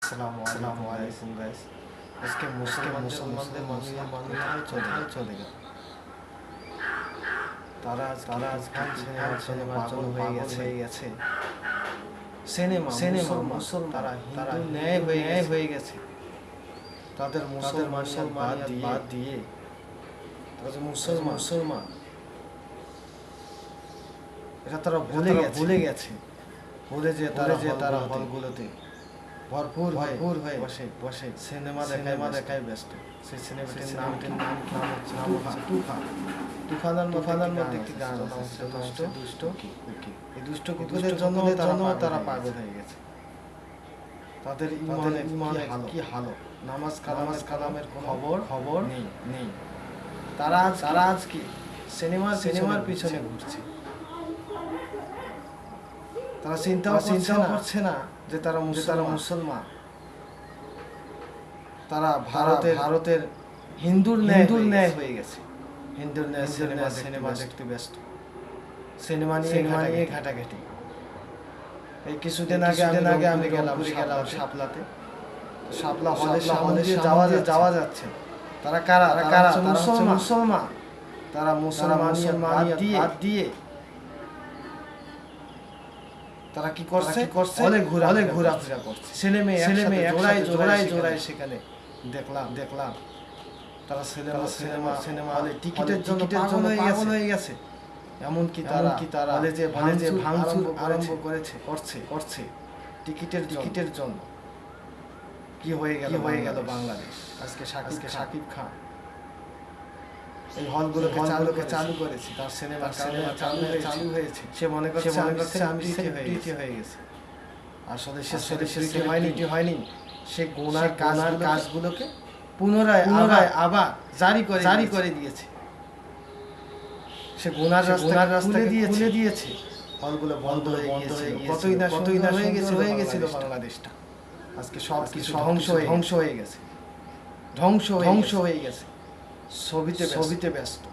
আসসালামু আলাইকুম গাইস। আজকে মুসলমানদের মানুষের চলে গেল। তারা আজকে সিনেমার জন্য হয়ে গেছে। সিনেমা মুসলমান তারা ন্যায় হয়ে গেছে। তাদের মুসলমান বাদ দিয়ে তাদের মুসলমান এটা তারা ভুলে গেছে। ভুলে যে তারা হলগুলোতে ভরপুর হয়ে বসে সিনেমা দেখায় ব্যস্ত। সেই সিনেমাটির নাম হচ্ছে তুফানের মধ্যে একটি গান আছে, দুষ্ট কুকি। এই দুষ্ট কুকুরের জন্য তারা পাগল হয়ে গেছে। তাদের ইমানের কি হালো, নামাজ কালামের খবর নেই। তারা আজকে সিনেমার পিছনে ঘুরছে। তারা চিন্তাও করছে না যে তারা মুসলমান। তারা ভারতের হিন্দুর ন্যায় হয়ে গেছে। হিন্দুর ন্যায় সিনেমা দেখতে ব্যস্ত। সিনেমা নিয়ে ঘাটাঘাটি। এই কিছুদিন আগে আমি গেলাম শাপলাতে। শাপলা হলে যাওয়া যাচ্ছে। তারা কারা মুসলমান। তারা মুসলমান দিয়ে তারা কি করছে অনেক ঘোরাফেরা করছে। ছেলে মেয়ে জোড়ায় সেখানে দেখলাম তারা সিনেমা হলে টিকিটের জন্য পাগল হয়ে গেছে। এমনকি তারা হলে যে ভাঙচুর আরম্ভ করছে টিকিটের জন্য। কি হয়ে গেল বাংলাদেশ। আজকে শাকিব খান এই হলগুলোকে চালু করেছে। তার সিনেমা চালু হয়েছে। সে মনে করছে আমি সেলিব্রিটি হয়ে গেছে। আসলে সে সেলিব্রিটি হয়নি। সে গুনার কাজগুলোকে পুনরায় আবার জারি করে দিয়েছে। সে রাস্তা খুলে দিয়েছে। হলগুলো বন্ধ হয়ে গিয়েছিল। কতই না হয়ে গেছিল বাংলাদেশটা। আজকে সব কিছু ধ্বংস হয়ে গেছে। ছবিতে ব্যস্ত।